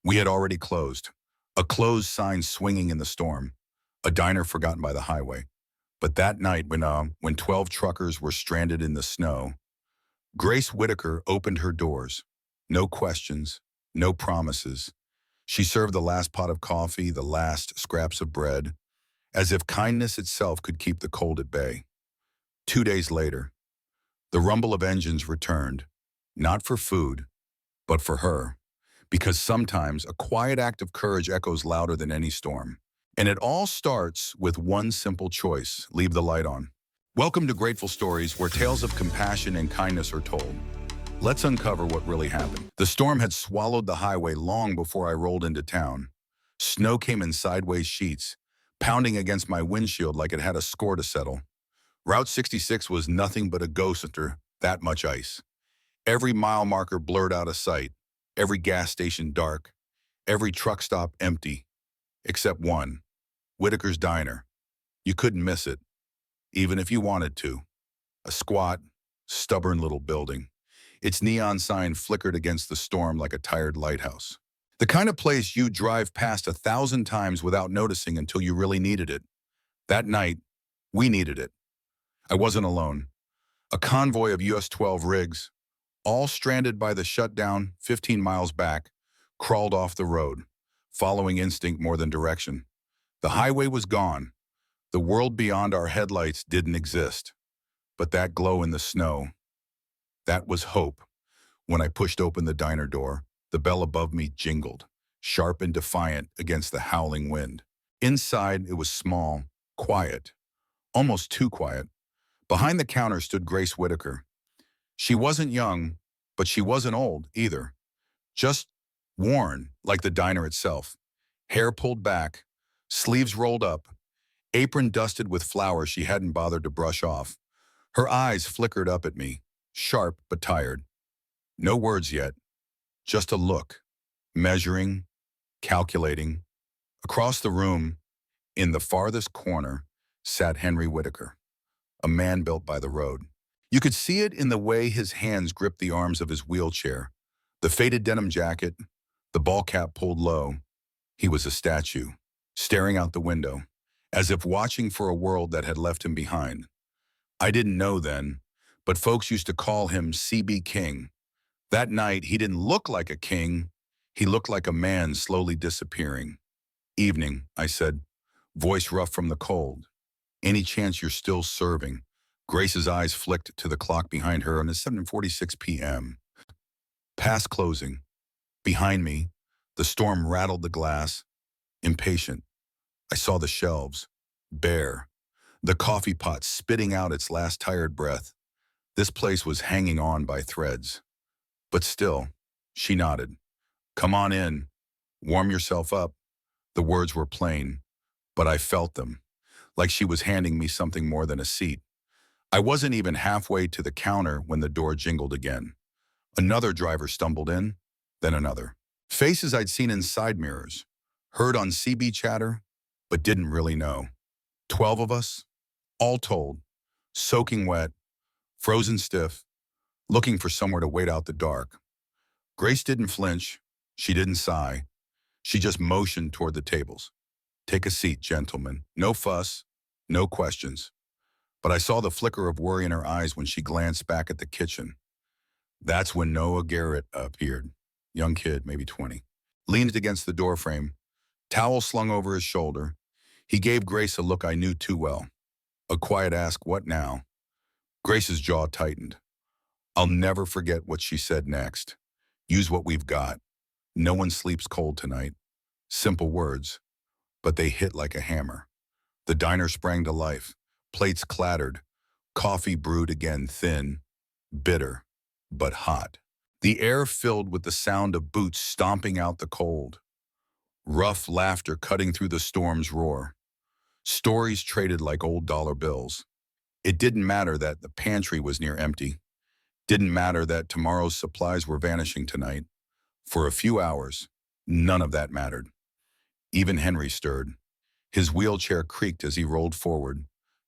We had already closed. A closed sign swinging in the storm. A diner forgotten by the highway. But that night when 12 truckers were stranded in the snow, Grace Whitaker opened her doors. No questions, no promises. She served the last pot of coffee, the last scraps of bread, as if kindness itself could keep the cold at bay. 2 days later, the rumble of engines returned, not for food, but for her. Because sometimes a quiet act of courage echoes louder than any storm. And it all starts with one simple choice: leave the light on. Welcome to Grateful Stories, where tales of compassion and kindness are told. Let's uncover what really happened. The storm had swallowed the highway long before I rolled into town. Snow came in sideways sheets, pounding against my windshield like it had a score to settle. Route 66 was nothing but a ghost under that much ice. Every mile marker blurred out of sight, every gas station dark, every truck stop empty, except one, Whitaker's Diner. You couldn't miss it, even if you wanted to. A squat, stubborn little building. Its neon sign flickered against the storm like a tired lighthouse. The kind of place you drive past 1,000 times without noticing until you really needed it. That night, we needed it. I wasn't alone. A convoy of US-12 rigs, all stranded by the shutdown 15 miles back, crawled off the road, following instinct more than direction. The highway was gone. The world beyond our headlights didn't exist. But that glow in the snow, that was hope. When I pushed open the diner door, the bell above me jingled, sharp and defiant against the howling wind. Inside, it was small, quiet, almost too quiet. Behind the counter stood Grace Whitaker. She wasn't young, but she wasn't old either. Just worn, like the diner itself. Hair pulled back, sleeves rolled up, apron dusted with flowers she hadn't bothered to brush off. Her eyes flickered up at me, sharp but tired. No words yet, just a look, measuring, calculating. Across the room, in the farthest corner, sat Henry Whitaker, a man built by the road. You could see it in the way his hands gripped the arms of his wheelchair, the faded denim jacket, the ball cap pulled low. He was a statue, staring out the window, as if watching for a world that had left him behind. I didn't know then, but folks used to call him CB King. That night, he didn't look like a king. He looked like a man slowly disappearing. "Evening," I said, voice rough from the cold. "Any chance you're still serving?" Grace's eyes flicked to the clock behind her, and it's 7:46 p.m. Past closing. Behind me, the storm rattled the glass. Impatient, I saw the shelves, bare, the coffee pot spitting out its last tired breath. This place was hanging on by threads. But still, she nodded. "Come on in. Warm yourself up." The words were plain, but I felt them, like she was handing me something more than a seat. I wasn't even halfway to the counter when the door jingled again. Another driver stumbled in, then another. Faces I'd seen in side mirrors, heard on CB chatter, but didn't really know. 12 of us, all told, soaking wet, frozen stiff, looking for somewhere to wait out the dark. Grace didn't flinch. She didn't sigh. She just motioned toward the tables. "Take a seat, gentlemen. No fuss, no questions." But I saw the flicker of worry in her eyes when she glanced back at the kitchen. That's when Noah Garrett appeared. Young kid, maybe 20. Leaned against the doorframe, towel slung over his shoulder. He gave Grace a look I knew too well. A quiet ask, "What now?" Grace's jaw tightened. I'll never forget what she said next. "Use what we've got. No one sleeps cold tonight." Simple words, but they hit like a hammer. The diner sprang to life. Plates clattered. Coffee brewed again, thin, bitter, but hot. The air filled with the sound of boots stomping out the cold. Rough laughter cutting through the storm's roar. Stories traded like old dollar bills. It didn't matter that the pantry was near empty. Didn't matter that tomorrow's supplies were vanishing tonight. For a few hours, none of that mattered. Even Henry stirred. His wheelchair creaked as he rolled forward,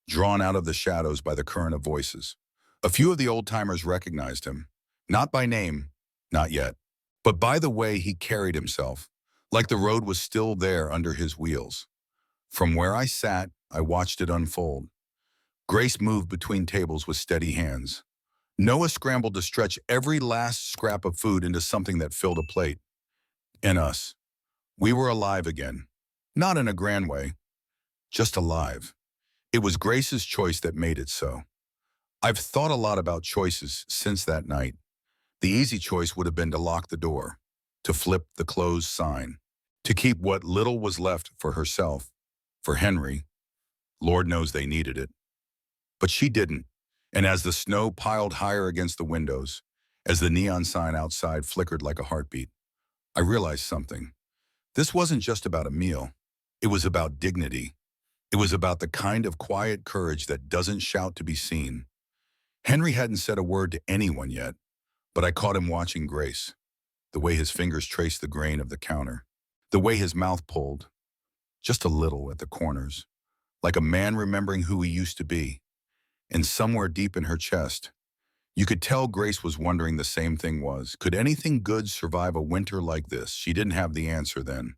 drawn out of the shadows by the current of voices. A few of the old-timers recognized him, not by name, not yet, but by the way he carried himself, like the road was still there under his wheels. From where I sat, I watched it unfold. Grace moved between tables with steady hands. Noah scrambled to stretch every last scrap of food into something that filled a plate. And us. We were alive again. Not in a grand way, just alive. It was Grace's choice that made it so. I've thought a lot about choices since that night. The easy choice would have been to lock the door, to flip the closed sign, to keep what little was left for herself, for Henry. Lord knows they needed it. But she didn't. And as the snow piled higher against the windows, as the neon sign outside flickered like a heartbeat, I realized something. This wasn't just about a meal. It was about dignity. It was about the kind of quiet courage that doesn't shout to be seen. Henry hadn't said a word to anyone yet, but I caught him watching Grace, the way his fingers traced the grain of the counter, the way his mouth pulled, just a little at the corners, like a man remembering who he used to be. And somewhere deep in her chest, you could tell Grace was wondering the same thing was. Could anything good survive a winter like this? She didn't have the answer then.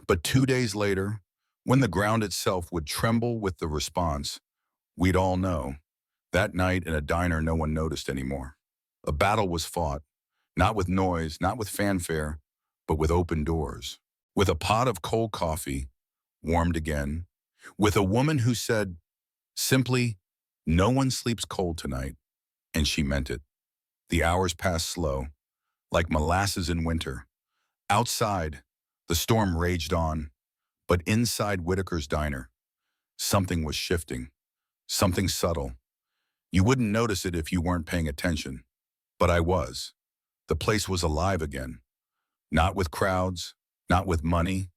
But 2 days later, when the ground itself would tremble with the response, we'd all know. That night in a diner no one noticed anymore. A battle was fought, not with noise, not with fanfare, but with open doors. With a pot of cold coffee, warmed again. With a woman who said, simply, "No one sleeps cold tonight," and she meant it. The hours passed slow, like molasses in winter. Outside, the storm raged on, but inside Whitaker's diner, something was shifting, something subtle. You wouldn't notice it if you weren't paying attention, but I was. The place was alive again, not with crowds, not with money,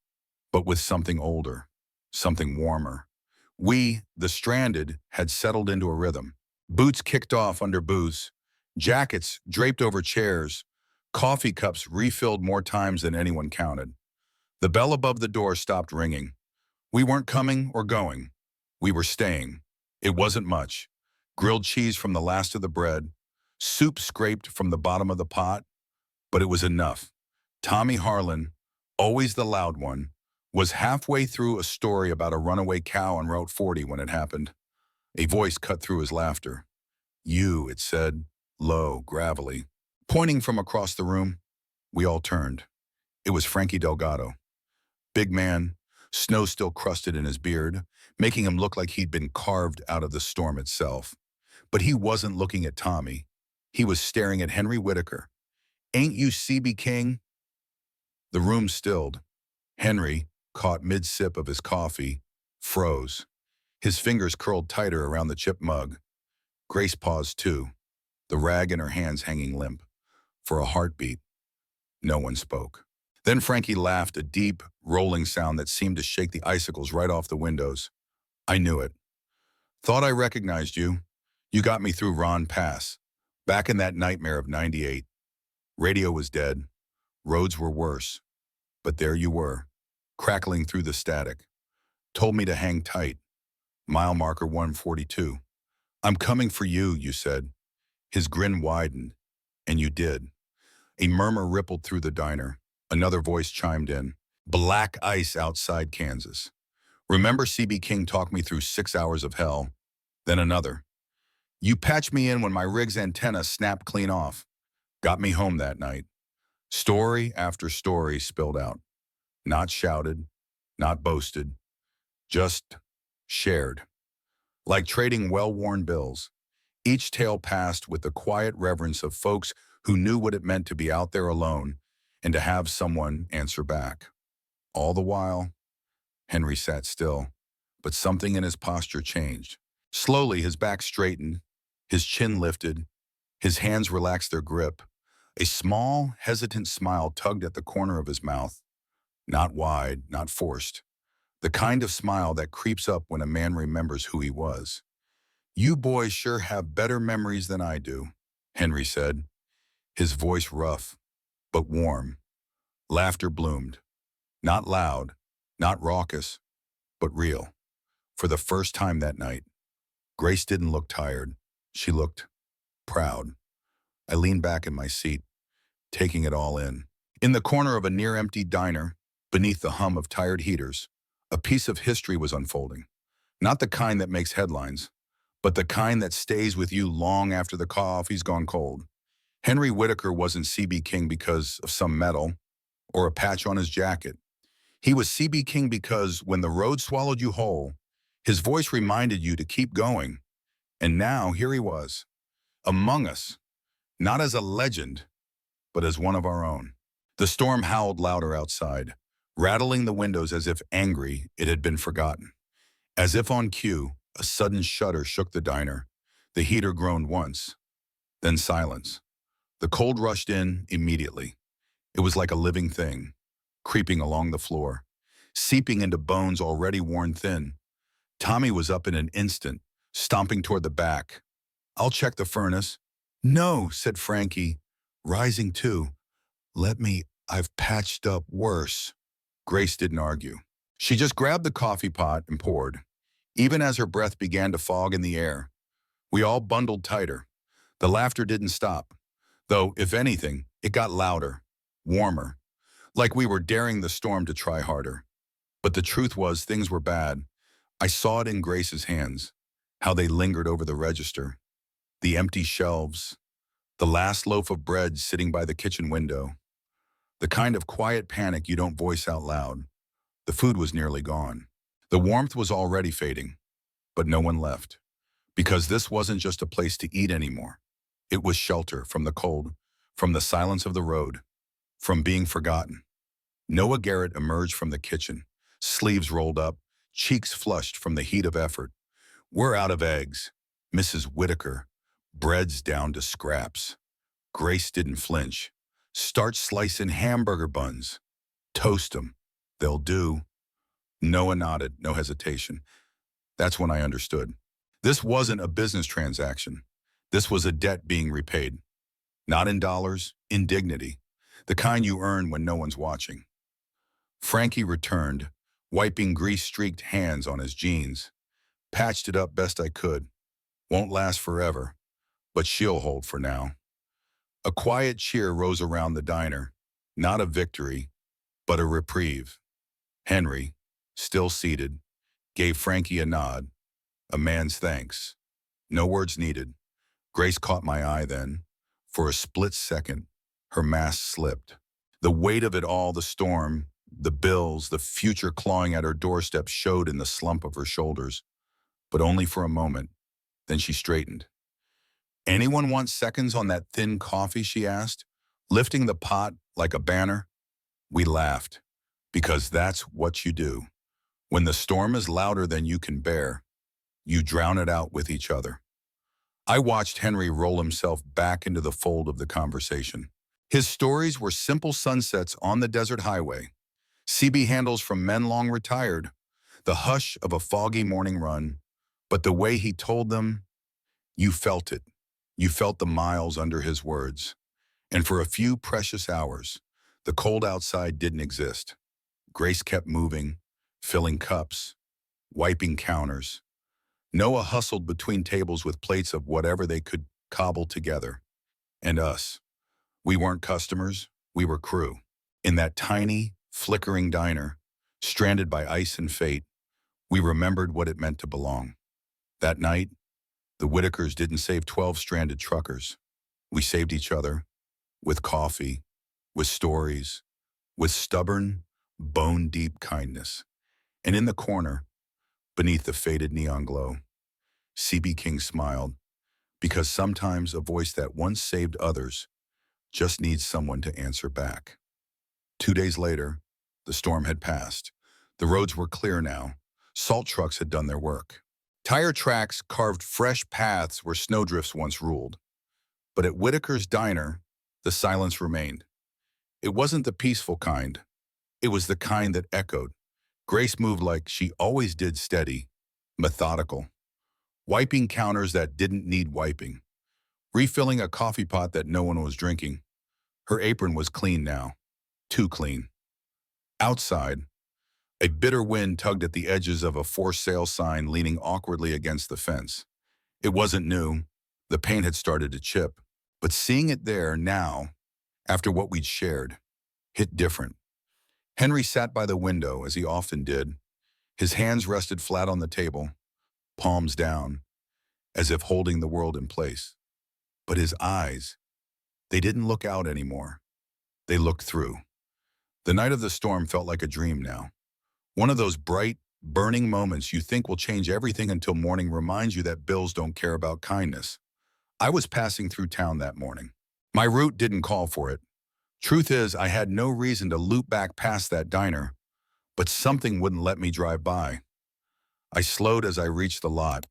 but with something older, something warmer. We, the stranded, had settled into a rhythm. Boots kicked off under booths, jackets draped over chairs, coffee cups refilled more times than anyone counted. The bell above the door stopped ringing. We weren't coming or going. We were staying. It wasn't much. Grilled cheese from the last of the bread, soup scraped from the bottom of the pot, but it was enough. Tommy Harlan, always the loud one, was halfway through a story about a runaway cow on Route 40 when it happened. A voice cut through his laughter. "You," it said, low, gravelly. Pointing from across the room, we all turned. It was Frankie Delgado. Big man, snow still crusted in his beard, making him look like he'd been carved out of the storm itself. But he wasn't looking at Tommy. He was staring at Henry Whitaker. "Ain't you CB King?" The room stilled. Henry, caught mid-sip of his coffee, froze. His fingers curled tighter around the chipped mug. Grace paused too, the rag in her hands hanging limp. For a heartbeat, no one spoke. Then Frankie laughed, a deep, rolling sound that seemed to shake the icicles right off the windows. I knew it. "Thought I recognized you. You got me through Ron Pass. Back in that nightmare of '98. Radio was dead. Roads were worse. But there you were, crackling through the static. Told me to hang tight. Mile marker 142. I'm coming for you," you said. His grin widened. And you did. A murmur rippled through the diner. Another voice chimed in. "Black ice outside Kansas. Remember CB King talked me through 6 hours of hell." Then another. "You patched me in when my rig's antenna snapped clean off. Got me home that night." Story after story spilled out. Not shouted, not boasted, just shared. Like trading well-worn bills, each tale passed with the quiet reverence of folks who knew what it meant to be out there alone and to have someone answer back. All the while, Henry sat still, but something in his posture changed. Slowly, his back straightened, his chin lifted, his hands relaxed their grip. A small, hesitant smile tugged at the corner of his mouth. Not wide, not forced. The kind of smile that creeps up when a man remembers who he was. "You boys sure have better memories than I do," Henry said, his voice rough, but warm. Laughter bloomed. Not loud, not raucous, but real. For the first time that night, Grace didn't look tired. She looked proud. I leaned back in my seat, taking it all in. In the corner of a near-empty diner, Beneath the hum of tired heaters, a piece of history was unfolding. Not the kind that makes headlines, but the kind that stays with you long after the coffee's gone cold. Henry Whitaker wasn't C.B. King because of some medal or a patch on his jacket. He was C.B. King because when the road swallowed you whole, his voice reminded you to keep going. And now here he was, among us, not as a legend, but as one of our own. The storm howled louder outside, rattling the windows as if angry it had been forgotten. As if on cue, a sudden shudder shook the diner. The heater groaned once, then silence. The cold rushed in immediately. It was like a living thing, creeping along the floor, seeping into bones already worn thin. Tommy was up in an instant, stomping toward the back. "I'll check the furnace." "No," said Frankie, rising too. I've patched up worse." Grace didn't argue. She just grabbed the coffee pot and poured. Even as her breath began to fog in the air, we all bundled tighter. The laughter didn't stop, though, if anything, it got louder, warmer, like we were daring the storm to try harder. But the truth was, things were bad. I saw it in Grace's hands, how they lingered over the register, the empty shelves, the last loaf of bread sitting by the kitchen window, the kind of quiet panic you don't voice out loud. The food was nearly gone. The warmth was already fading, but no one left, because this wasn't just a place to eat anymore. It was shelter from the cold, from the silence of the road, from being forgotten. Noah Garrett emerged from the kitchen, sleeves rolled up, cheeks flushed from the heat of effort. "We're out of eggs, Mrs. Whitaker. Bread's down to scraps." Grace didn't flinch. "Start slicing hamburger buns. Toast 'em. They'll do." Noah nodded, no hesitation. That's when I understood. This wasn't a business transaction. This was a debt being repaid. Not in dollars, in dignity. The kind you earn when no one's watching. Frankie returned, wiping grease-streaked hands on his jeans. "Patched it up best I could. Won't last forever, but she'll hold for now." A quiet cheer rose around the diner. Not a victory, but a reprieve. Henry, still seated, gave Frankie a nod, a man's thanks. No words needed. Grace caught my eye then. For a split second, her mask slipped. The weight of it all, the storm, the bills, the future clawing at her doorstep showed in the slump of her shoulders. But only for a moment. Then she straightened. "Anyone want seconds on that thin coffee?" she asked, lifting the pot like a banner. We laughed, because that's what you do. When the storm is louder than you can bear, you drown it out with each other. I watched Henry roll himself back into the fold of the conversation. His stories were simple sunsets on the desert highway, CB handles from men long retired, the hush of a foggy morning run, but the way he told them, you felt it. You felt the miles under his words. And for a few precious hours, the cold outside didn't exist. Grace kept moving, filling cups, wiping counters. Noah hustled between tables with plates of whatever they could cobble together. And us. We weren't customers, we were crew. In that tiny, flickering diner, stranded by ice and fate, we remembered what it meant to belong. That night, the Whitakers didn't save 12 stranded truckers. We saved each other, with coffee, with stories, with stubborn, bone-deep kindness. And in the corner, beneath the faded neon glow, C.B. King smiled, because sometimes a voice that once saved others just needs someone to answer back. 2 days later, the storm had passed. The roads were clear now. Salt trucks had done their work. Tire tracks carved fresh paths where snowdrifts once ruled. But at Whitaker's diner, the silence remained. It wasn't the peaceful kind. It was the kind that echoed. Grace moved like she always did, steady, methodical, wiping counters that didn't need wiping, refilling a coffee pot that no one was drinking. Her apron was clean now, too clean. Outside, a bitter wind tugged at the edges of a for sale sign leaning awkwardly against the fence. It wasn't new. The paint had started to chip. But seeing it there now, after what we'd shared, hit different. Henry sat by the window, as he often did. His hands rested flat on the table, palms down, as if holding the world in place. But his eyes, they didn't look out anymore. They looked through. The night of the storm felt like a dream now. One of those bright, burning moments you think will change everything until morning reminds you that bills don't care about kindness. I was passing through town that morning. My route didn't call for it. Truth is, I had no reason to loop back past that diner, but something wouldn't let me drive by. I slowed as I reached the lot.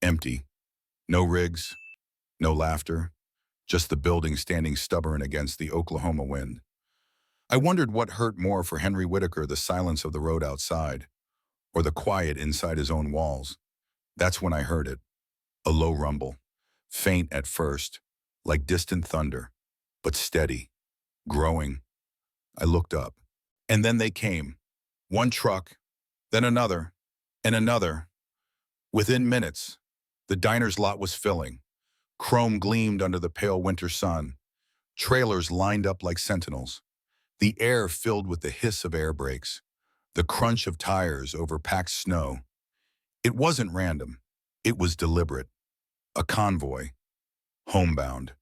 Empty. No rigs, no laughter, just the building standing stubborn against the Oklahoma wind. I wondered what hurt more for Henry Whitaker, the silence of the road outside, or the quiet inside his own walls. That's when I heard it. A low rumble, faint at first, like distant thunder, but steady, growing. I looked up. And then they came. One truck, then another, and another. Within minutes, the diner's lot was filling. Chrome gleamed under the pale winter sun. Trailers lined up like sentinels. The air filled with the hiss of air brakes, the crunch of tires over packed snow. It wasn't random. It was deliberate. A convoy. Homebound.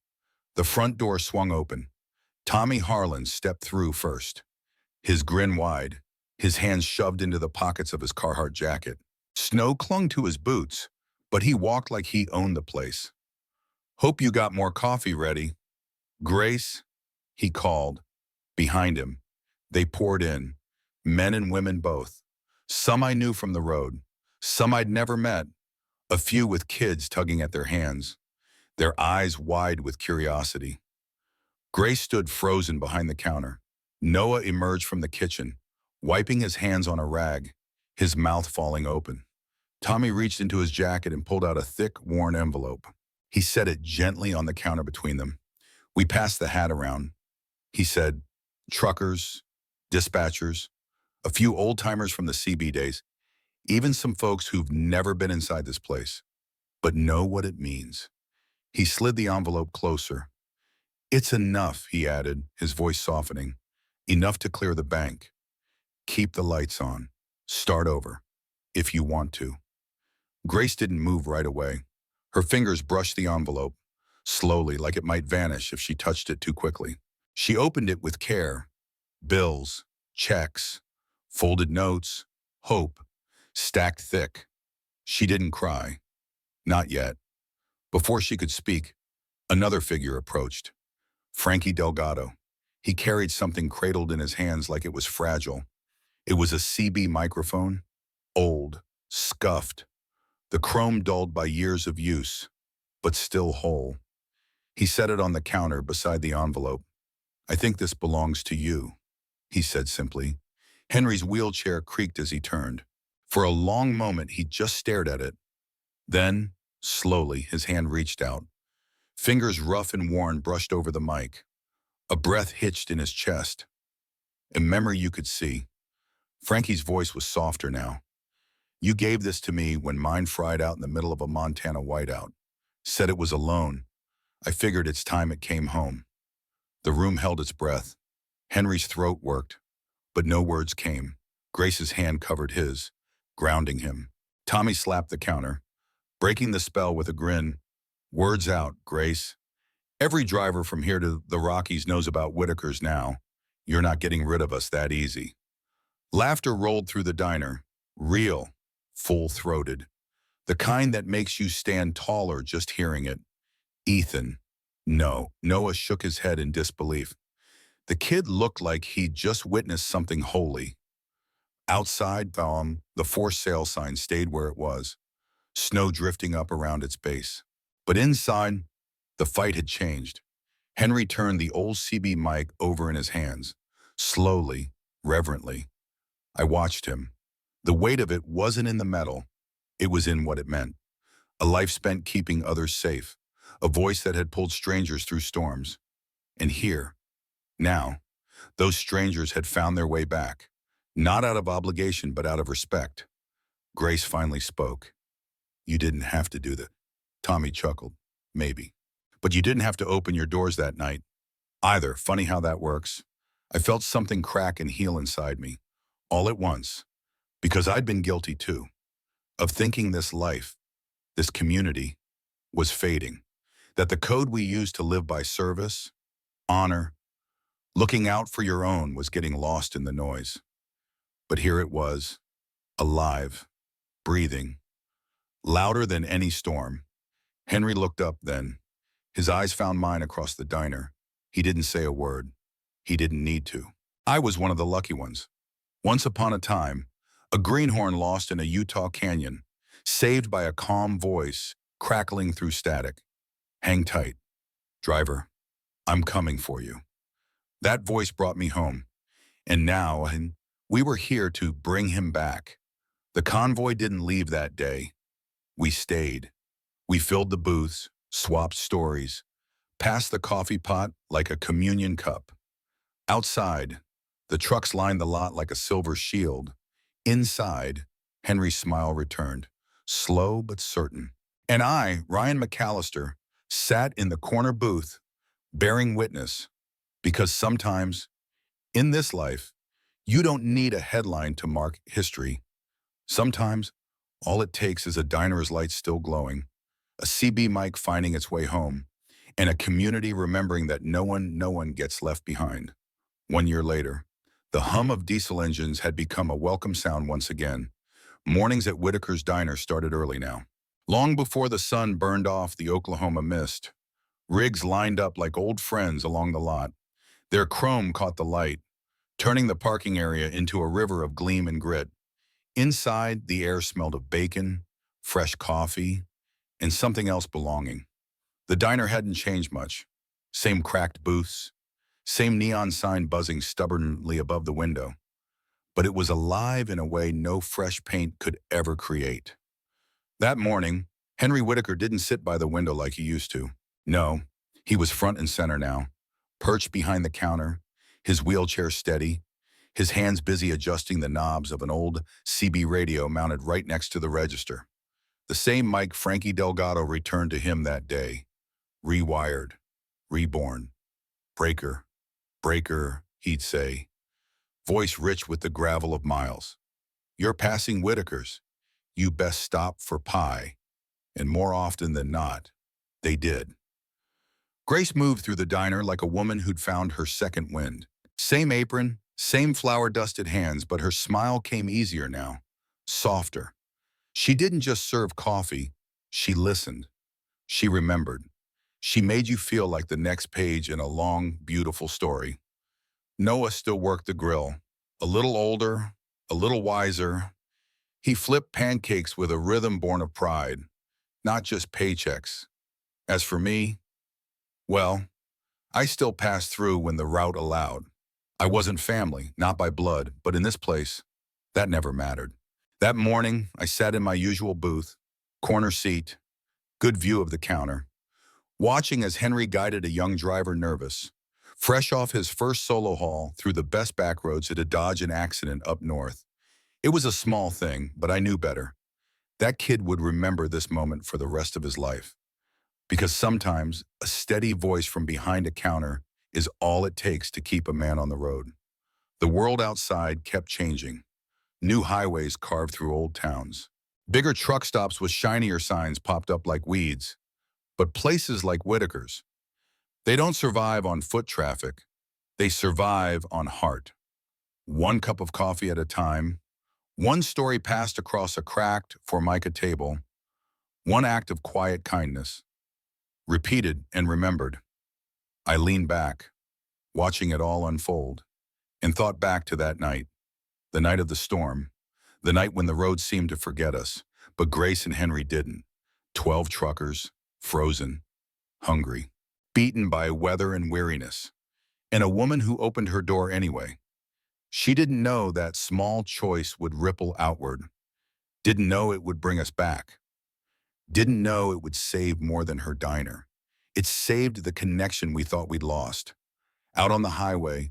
The front door swung open. Tommy Harlan stepped through first. His grin wide, his hands shoved into the pockets of his Carhartt jacket. Snow clung to his boots, but he walked like he owned the place. "Hope you got more coffee ready." "Grace," he called. Behind him, they poured in, men and women both. Some I knew from the road, some I'd never met, a few with kids tugging at their hands, their eyes wide with curiosity. Grace stood frozen behind the counter. Noah emerged from the kitchen, wiping his hands on a rag, his mouth falling open. Tommy reached into his jacket and pulled out a thick, worn envelope. He set it gently on the counter between them. We passed the hat around. He said, "Truckers, dispatchers, a few old-timers from the CB days, even some folks who've never been inside this place, but know what it means." He slid the envelope closer. "It's enough," he added, his voice softening. "Enough to clear the bank. Keep the lights on. Start over, if you want to." Grace didn't move right away. Her fingers brushed the envelope, slowly, like it might vanish if she touched it too quickly. She opened it with care. Bills, checks, folded notes, hope, stacked thick. She didn't cry. Not yet. Before she could speak, another figure approached. Frankie Delgado. He carried something cradled in his hands like it was fragile. It was a CB microphone, old, scuffed, the chrome dulled by years of use, but still whole. He set it on the counter beside the envelope. "I think this belongs to you," he said simply. Henry's wheelchair creaked as he turned. For a long moment, he just stared at it. Then, slowly, his hand reached out. Fingers rough and worn brushed over the mic. A breath hitched in his chest. A memory you could see. Frankie's voice was softer now. "You gave this to me when mine fried out in the middle of a Montana whiteout. Said it was alone. I figured it's time it came home." The room held its breath. Henry's throat worked, but no words came. Grace's hand covered his, grounding him. Tommy slapped the counter, breaking the spell with a grin. "Words out, Grace. Every driver from here to the Rockies knows about Whitakers now. You're not getting rid of us that easy." Laughter rolled through the diner. Real, full-throated. The kind that makes you stand taller just hearing it. "Ethan." "No." Noah shook his head in disbelief. The kid looked like he'd just witnessed something holy. Outside, the for sale sign stayed where it was, snow drifting up around its base. But inside, the fight had changed. Henry turned the old CB mic over in his hands, slowly, reverently. I watched him. The weight of it wasn't in the metal. It was in what it meant. A life spent keeping others safe. A voice that had pulled strangers through storms. And here, now, those strangers had found their way back. Not out of obligation, but out of respect. Grace finally spoke. "You didn't have to do that." Tommy chuckled. "Maybe. But you didn't have to open your doors that night either. Funny how that works. I felt something crack and heal inside me, all at once, because I'd been guilty too, of thinking this life, this community, was fading, that the code we used to live by service, honor, looking out for your own was getting lost in the noise. But here it was, alive, breathing, louder than any storm. Henry looked up then. His eyes found mine across the diner. He didn't say a word. He didn't need to. I was one of the lucky ones. Once upon a time, a greenhorn lost in a Utah canyon, saved by a calm voice crackling through static. Hang tight, driver. I'm coming for you. That voice brought me home. And we were here to bring him back. The convoy didn't leave that day. We stayed. We filled the booths, swapped stories, passed the coffee pot like a communion cup. Outside, the trucks lined the lot like a silver shield. Inside, Henry's smile returned, slow but certain. And I, Ryan McAllister, sat in the corner booth, bearing witness, because sometimes, in this life, you don't need a headline to mark history. Sometimes, all it takes is a diner's light still glowing, a CB mic finding its way home, and a community remembering that no one gets left behind. 1 year later, the hum of diesel engines had become a welcome sound once again. Mornings at Whitaker's Diner started early now. Long before the sun burned off the Oklahoma mist, rigs lined up like old friends along the lot. Their chrome caught the light, turning the parking area into a river of gleam and grit. Inside, the air smelled of bacon, fresh coffee, and something else belonging. The diner hadn't changed much. Same cracked booths, same neon sign buzzing stubbornly above the window. But it was alive in a way no fresh paint could ever create. That morning, Henry Whitaker didn't sit by the window like he used to. No, he was front and center now, perched behind the counter, his wheelchair steady, his hands busy adjusting the knobs of an old CB radio mounted right next to the register. The same mic Frankie Delgado returned to him that day. Rewired, reborn, breaker, breaker, he'd say, voice rich with the gravel of miles. You're passing Whitaker's. You best stop for pie. And more often than not, they did. Grace moved through the diner like a woman who'd found her second wind. Same apron, same flour-dusted hands, but her smile came easier now, softer. She didn't just serve coffee, she listened. She remembered. She made you feel like the next page in a long, beautiful story. Noah still worked the grill, a little older, a little wiser. He flipped pancakes with a rhythm born of pride, not just paychecks. As for me, well, I still passed through when the route allowed. I wasn't family, not by blood, but in this place, that never mattered. That morning, I sat in my usual booth, corner seat, good view of the counter, watching as Henry guided a young driver nervous, fresh off his first solo haul through the best back roads to dodge an accident up north. It was a small thing, but I knew better. That kid would remember this moment for the rest of his life. Because sometimes a steady voice from behind a counter is all it takes to keep a man on the road. The world outside kept changing. New highways carved through old towns. Bigger truck stops with shinier signs popped up like weeds. But places like Whitaker's, they don't survive on foot traffic. They survive on heart. One cup of coffee at a time, one story passed across a cracked Formica table, one act of quiet kindness, repeated and remembered. I leaned back, watching it all unfold, and thought back to that night, the night of the storm, the night when the road seemed to forget us, but Grace and Henry didn't. 12 truckers, frozen, hungry, beaten by weather and weariness, and a woman who opened her door anyway. She didn't know that small choice would ripple outward, didn't know it would bring us back, didn't know it would save more than her diner. It saved the connection we thought we'd lost. Out on the highway,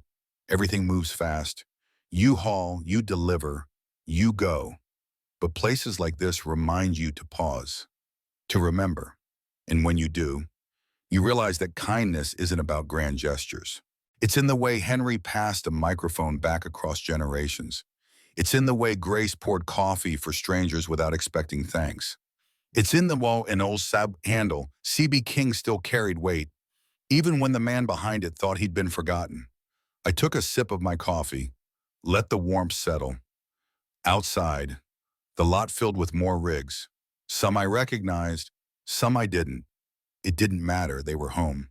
everything moves fast. You haul, you deliver, you go. But places like this remind you to pause, to remember. And when you do, you realize that kindness isn't about grand gestures. It's in the way Henry passed a microphone back across generations. It's in the way Grace poured coffee for strangers without expecting thanks. It's in the wall an old sab handle C.B. King still carried weight, even when the man behind it thought he'd been forgotten. I took a sip of my coffee, let the warmth settle. Outside, the lot filled with more rigs. Some I recognized, some I didn't. It didn't matter, they were home.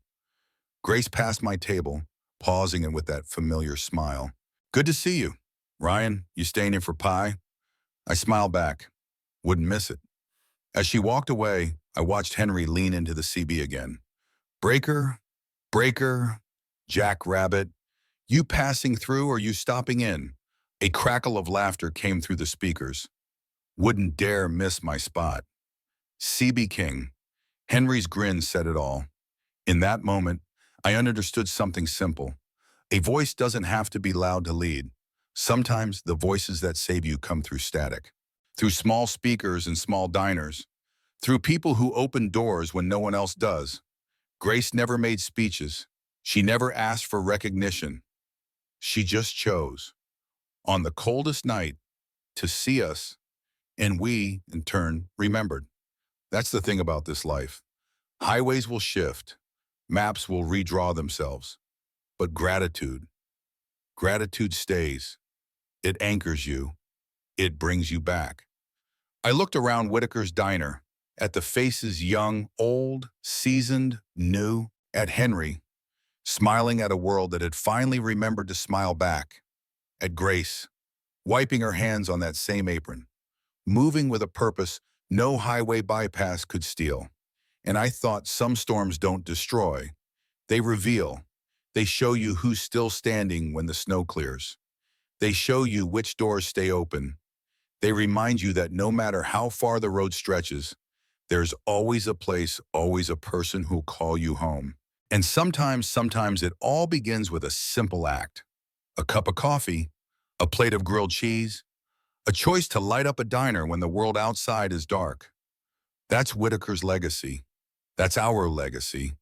Grace passed my table, pausing and with that familiar smile. Good to see you. Ryan, you staying in for pie? I smiled back. Wouldn't miss it. As she walked away, I watched Henry lean into the CB again. Breaker, breaker, jackrabbit, you passing through or you stopping in? A crackle of laughter came through the speakers. Wouldn't dare miss my spot. CB King. Henry's grin said it all. In that moment, I understood something simple. A voice doesn't have to be loud to lead. Sometimes the voices that save you come through static, through small speakers and small diners, through people who open doors when no one else does. Grace never made speeches. She never asked for recognition. She just chose, on the coldest night, to see us, and we, in turn, remembered. That's the thing about this life. Highways will shift. Maps will redraw themselves. But gratitude stays. It anchors you. It brings you back. I looked around Whitaker's diner, at the faces young, old, seasoned, new, at Henry, smiling at a world that had finally remembered to smile back, at Grace, wiping her hands on that same apron, moving with a purpose no highway bypass could steal. And I thought some storms don't destroy. They reveal. They show you who's still standing when the snow clears. They show you which doors stay open. They remind you that no matter how far the road stretches, there's always a place, always a person who'll call you home. And sometimes it all begins with a simple act. A cup of coffee, a plate of grilled cheese, a choice to light up a diner when the world outside is dark. That's Whitaker's legacy. That's our legacy.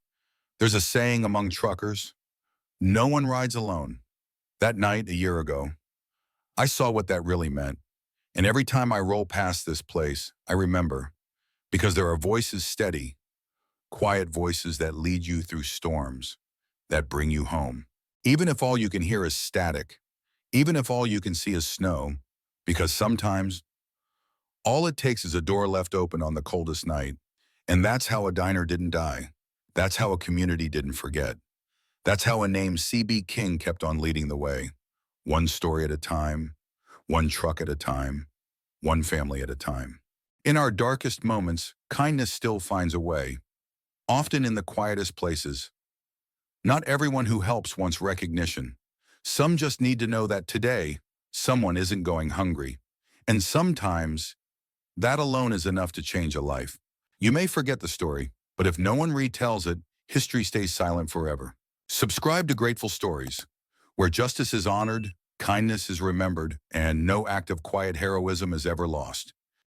There's a saying among truckers, no one rides alone. That night, a year ago, I saw what that really meant. And every time I roll past this place, I remember, because there are voices steady, quiet voices that lead you through storms, that bring you home. Even if all you can hear is static, even if all you can see is snow, because sometimes all it takes is a door left open on the coldest night. And that's how a diner didn't die. That's how a community didn't forget. That's how a name C.B. King kept on leading the way. One story at a time, one truck at a time, one family at a time. In our darkest moments, kindness still finds a way, often in the quietest places. Not everyone who helps wants recognition. Some just need to know that today, someone isn't going hungry. And sometimes, that alone is enough to change a life. You may forget the story, but if no one retells it, history stays silent forever. Subscribe to Grateful Stories, where justice is honored, kindness is remembered, and no act of quiet heroism is ever lost.